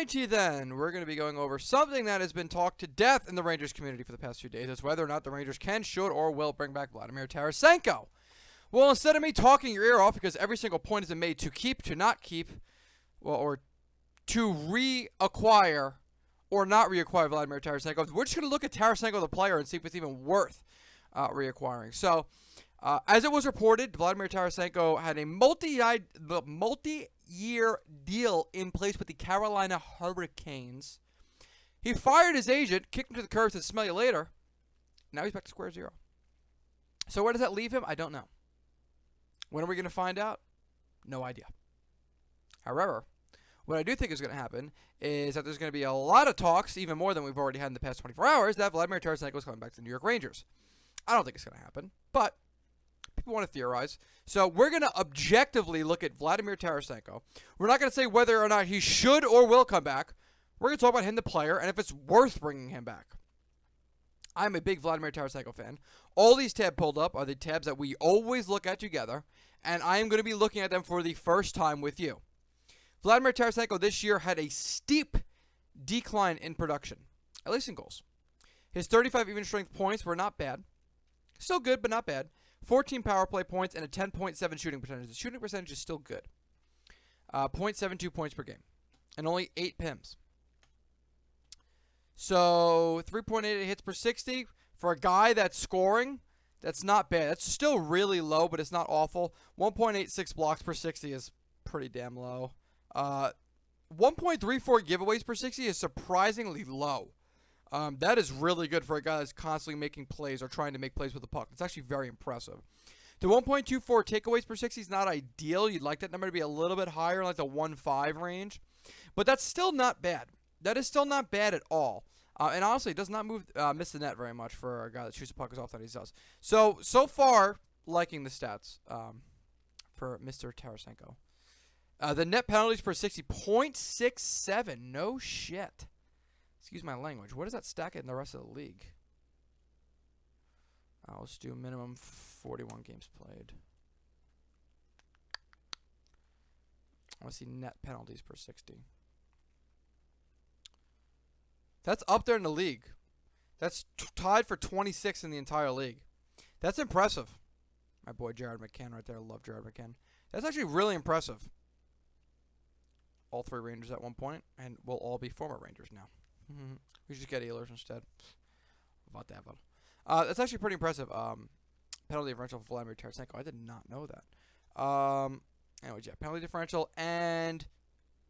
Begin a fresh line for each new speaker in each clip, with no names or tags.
Alrighty then, we're going to be going over something that has been talked to death in the Rangers community for the past few days. It's whether or not the Rangers can, should, or will bring back Vladimir Tarasenko. Well, instead of me talking your ear off because every single point has been made to keep, to not keep, well, or to reacquire or not reacquire Vladimir Tarasenko, we're just going to look at Tarasenko the player and see if it's even worth reacquiring. So, as it was reported, Vladimir Tarasenko had a multi-year deal in place with the Carolina Hurricanes. He fired his agent, kicked him to the curb, said, "Smell you later." Now he's back to square zero. So where does that leave him? I don't know. When are we going to find out? No idea. However, what I do think is going to happen is that there's going to be a lot of talks, even more than we've already had in the past 24 hours, that Vladimir Tarasenko is coming back to the New York Rangers. I don't think it's going to happen, but people want to theorize. So we're going to objectively look at Vladimir Tarasenko. We're not going to say whether or not he should or will come back. We're going to talk about him, the player, and if it's worth bringing him back. I'm a big Vladimir Tarasenko fan. All these tabs pulled up are the tabs that we always look at together, and I am going to be looking at them for the first time with you. Vladimir Tarasenko this year had a steep decline in production, at least in goals. His 35 even strength points were not bad. Still good, but not bad. 14 power play points and a 10.7 shooting percentage. The shooting percentage is still good. 0.72 points per game. And only 8 PIMs. So, 3.8 hits per 60. For a guy that's scoring, that's not bad. That's still really low, but it's not awful. 1.86 blocks per 60 is pretty damn low. 1.34 giveaways per 60 is surprisingly low. That is really good for a guy that's constantly making plays or trying to make plays with the puck. It's actually very impressive. The 1.24 takeaways per 60 is not ideal. You'd like that number to be a little bit higher, like the 1.5 range. But that's still not bad. That is still not bad at all. And honestly, it does not miss the net very much for a guy that shoots the puck as often as he does. So far, liking the stats for Mr. Tarasenko. The net penalties per 60, 0.67. No shit. Excuse my language. What does that stack in the rest of the league? Let's do minimum 41 games played. I want to see net penalties per 60. That's up there in the league. That's tied for 26 in the entire league. That's impressive. My boy Jared McCann right there. I love Jared McCann. That's actually really impressive. All 3 Rangers at one point, and we'll all be former Rangers now. We should just get Ehlers instead. About that one. That's actually pretty impressive. Penalty differential for Vladimir Tarasenko. I did not know that. Anyways, yeah, penalty differential and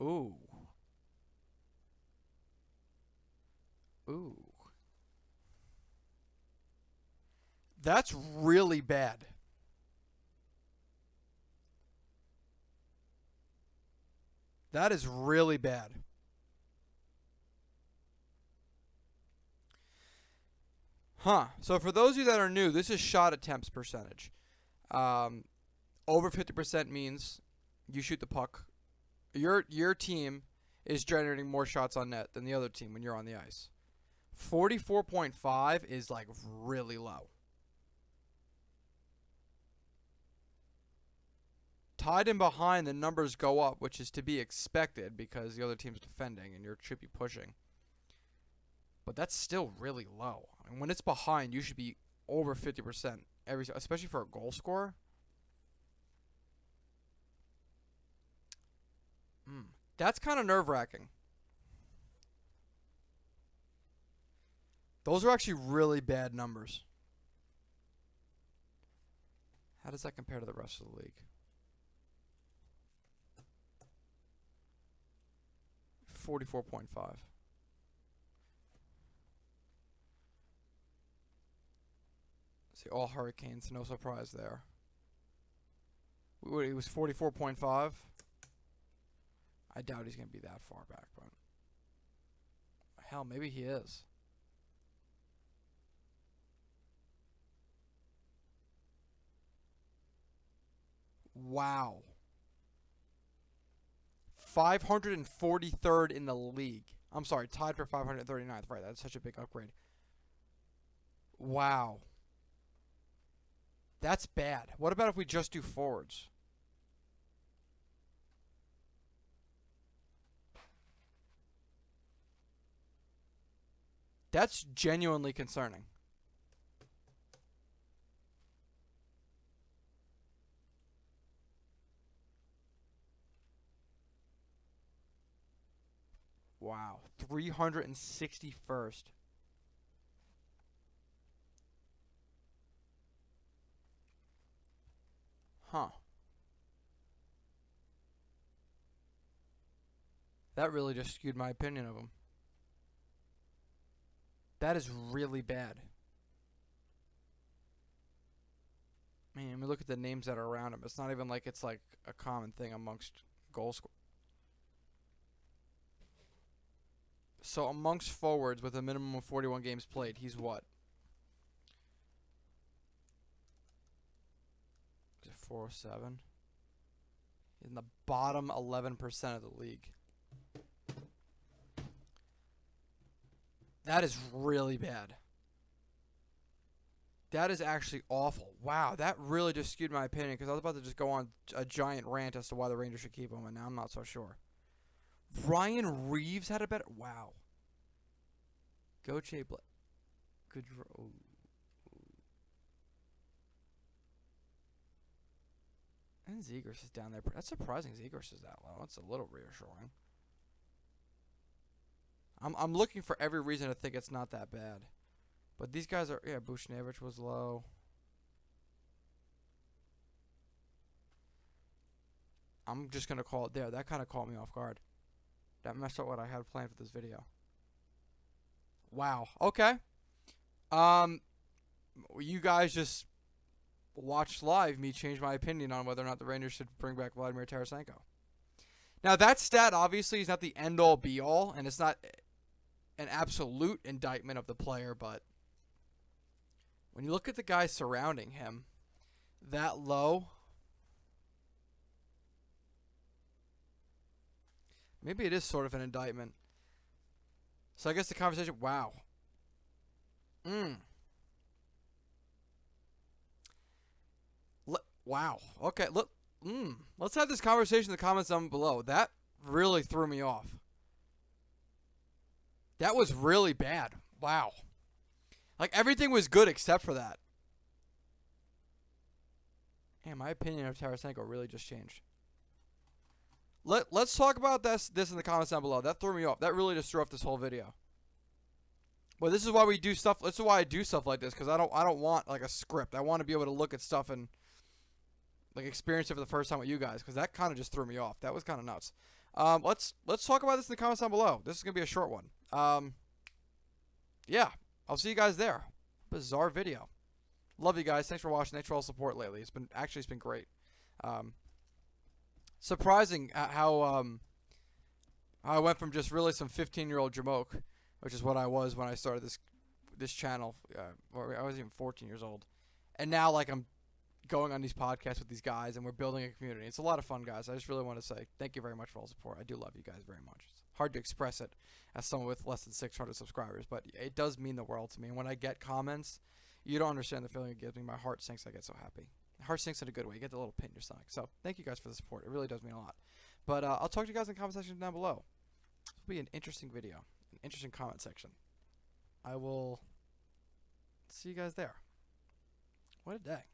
ooh. That's really bad. That is really bad. So for those of you that are new, this is shot attempts percentage. Over 50% means you shoot the puck. Your team is generating more shots on net than the other team when you're on the ice. 44.5 is like really low. Tied in behind, the numbers go up, which is to be expected because the other team's defending and you should be pushing. But that's still really low. I mean, when it's behind, you should be over 50% especially for a goal scorer. That's kind of nerve-wracking. Those are actually really bad numbers. How does that compare to the rest of the league? 44.5. See, all Hurricanes, no surprise there. It was 44.5. I doubt he's going to be that far back, but hell, maybe he is. Wow. 543rd in the league. I'm sorry, tied for 539th. Right, that's such a big upgrade. Wow. That's bad. What about if we just do forwards? That's genuinely concerning. Wow. 361st. Huh. That really just skewed my opinion of him. That is really bad. Man, we look at the names that are around him. It's not even like it's like a common thing amongst goal scorers. So amongst forwards with a minimum of 41 games played, he's what? Is it 407? He's in the bottom 11% of the league. That is really bad. That is actually awful. Wow, that really just skewed my opinion because I was about to just go on a giant rant as to why the Rangers should keep him, and now I'm not so sure. Ryan Reeves had a better... Wow. Go Chaplin. Good... Oh. And Zegers is down there. That's surprising Zegers is that low. That's a little reassuring. I'm looking for every reason to think it's not that bad. But these guys are... Yeah, Bushnevich was low. I'm just going to call it there. That kind of caught me off guard. That messed up what I had planned for this video. Wow. Okay. You guys just watched live me change my opinion on whether or not the Rangers should bring back Vladimir Tarasenko. Now, that stat obviously is not the end-all, be-all, and it's not an absolute indictment of the player, but when you look at the guys surrounding him, that low, maybe it is sort of an indictment. So I guess the conversation, wow. Wow. Okay, look. Let's have this conversation in the comments down below. That really threw me off. That was really bad. Wow. Like, everything was good except for that. Man, my opinion of Tarasenko really just changed. Let's talk about this in the comments down below. That threw me off. That really just threw off this whole video. But this is why we do stuff. This is why I do stuff like this, because I don't want like a script. I want to be able to look at stuff and like experience it for the first time with you guys, because that kind of just threw me off. That was kind of nuts. Let's talk about this in the comments down below. This is gonna be a short one. Yeah, I'll see you guys there. Bizarre video. Love you guys. Thanks for watching. Thanks for all the support lately. It's been great. Surprising how I went from just really some 15-year-old Jamoke, which is what I was when I started this channel. I was even 14 years old, and now like I'm going on these podcasts with these guys, and we're building a community. It's a lot of fun, guys. I just really want to say thank you very much for all the support. I do love you guys very much. It's hard to express it as someone with less than 600 subscribers, but it does mean the world to me. And when I get comments, you don't understand the feeling it gives me. My heart sinks. I get so happy. Heart sinks in a good way. You get the little pit in your stomach. So thank you guys for the support. It really does mean a lot. But I'll talk to you guys in the comment section down below. This will be an interesting video, an interesting comment section. I will see you guys there. What a day.